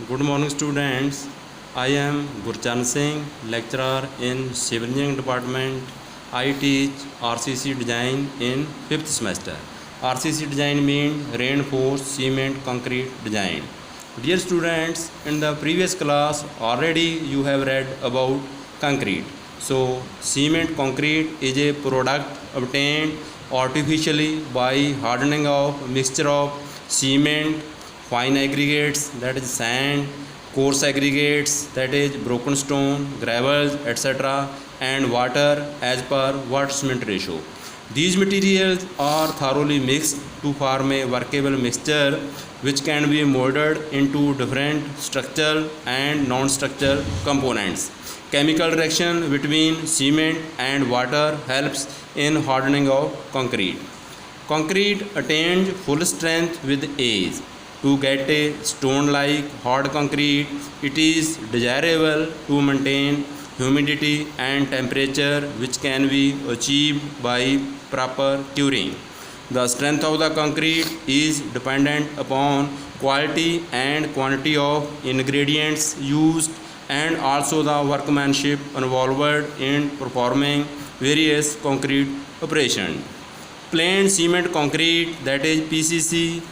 Good morning, students. I am Gurchan Singh, lecturer in Civil Engineering Department. I teach RCC design in 5th semester. RCC design means reinforced cement concrete design. Dear students, in the previous class already you have read about concrete. So, cement concrete is a product obtained artificially by hardening of mixture of cement, fine aggregates, that is sand, coarse aggregates, that is broken stone, gravels, etc., and water as per water cement ratio. These materials are thoroughly mixed to form a workable mixture which can be molded into different structural and non-structural components. Chemical reaction between cement and water helps in hardening of concrete. Concrete attains full strength with age. To get a stone-like hard concrete, it is desirable to maintain humidity and temperature which can be achieved by proper curing. The strength of the concrete is dependent upon quality and quantity of ingredients used and also the workmanship involved in performing various concrete operations. Plain cement concrete, that is PCC,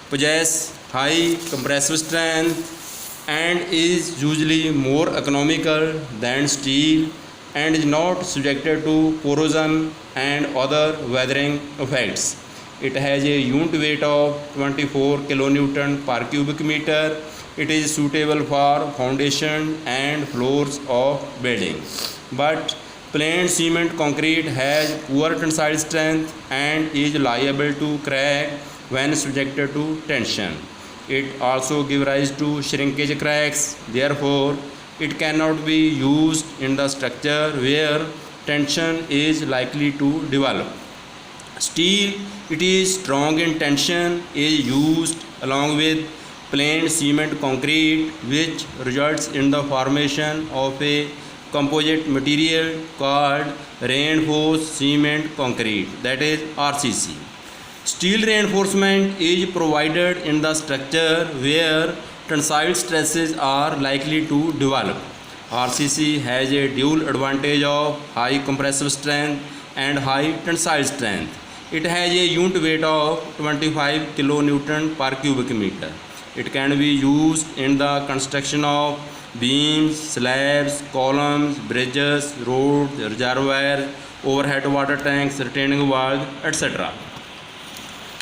possess high compressive strength and is usually more economical than steel and is not subjected to corrosion and other weathering effects. It has a unit weight of 24 kilonewton per cubic meter. It is suitable for foundation and floors of buildings. But plain cement concrete has poor tensile strength and is liable to crack when subjected to tension. It also gives rise to shrinkage cracks. Therefore, it cannot be used in the structure where tension is likely to develop. Steel, it is strong in tension, is used along with plain cement concrete, which results in the formation of a composite material called reinforced cement concrete, that is RCC. Steel reinforcement is provided in the structure where tensile stresses are likely to develop. RCC has a dual advantage of high compressive strength and high tensile strength. It has a unit weight of 25 kilonewton per cubic meter. It can be used in the construction of beams, slabs, columns, bridges, roads, reservoirs, overhead water tanks, retaining walls, etc.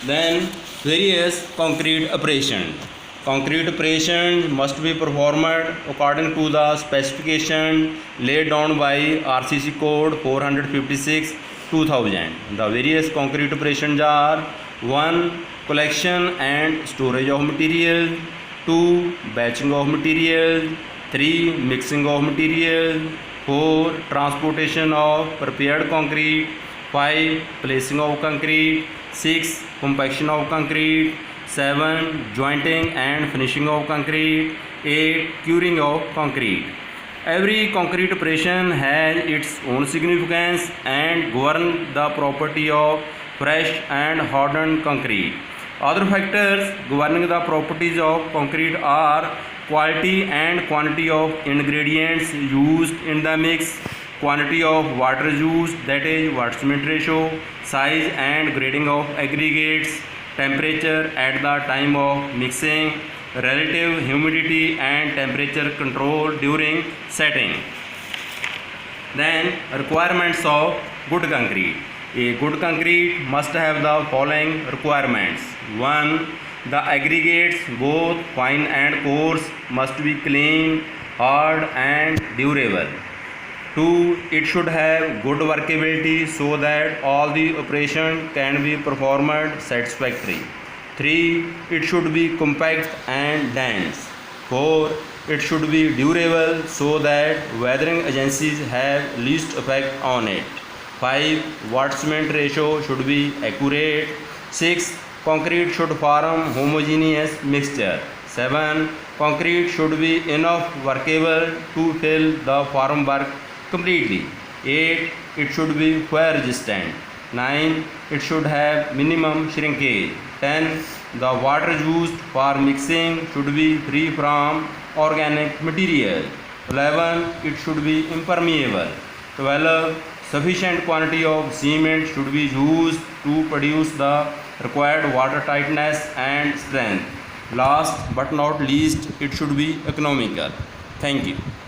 Then various concrete operations. Concrete operation must be performed according to the specification laid down by RCC code 456 2000. The various concrete operations are: 1. Collection and storage of material, 2. Batching of material, 3. Mixing of material, 4. Transportation of prepared concrete, 5. Placing of concrete, 6. Compaction of concrete, 7. Jointing and finishing of concrete, 8. Curing of concrete. Every concrete operation has its own significance and governs the property of fresh and hardened concrete. Other factors governing the properties of concrete are quality and quantity of ingredients used in the mix, quantity of water used, that is water cement ratio, size and grading of aggregates, temperature at the time of mixing, relative humidity and temperature control during setting. Then requirements of good concrete. A good concrete must have the following requirements. 1. The aggregates, both fine and coarse, must be clean, hard and durable. 2. It should have good workability so that all the operation can be performed satisfactorily. 3. It should be compact and dense. 4. It should be durable so that weathering agencies have least effect on it. 5. Water cement ratio should be accurate. 6. Concrete should form homogeneous mixture. 7. Concrete should be enough workable to fill the form work completely. 8. It should be wear resistant. 9. It should have minimum shrinkage. 10. The water used for mixing should be free from organic material. 11. It should be impermeable. 12. Sufficient quantity of cement should be used to produce the required water tightness and strength. Last but not least, it should be economical. Thank you.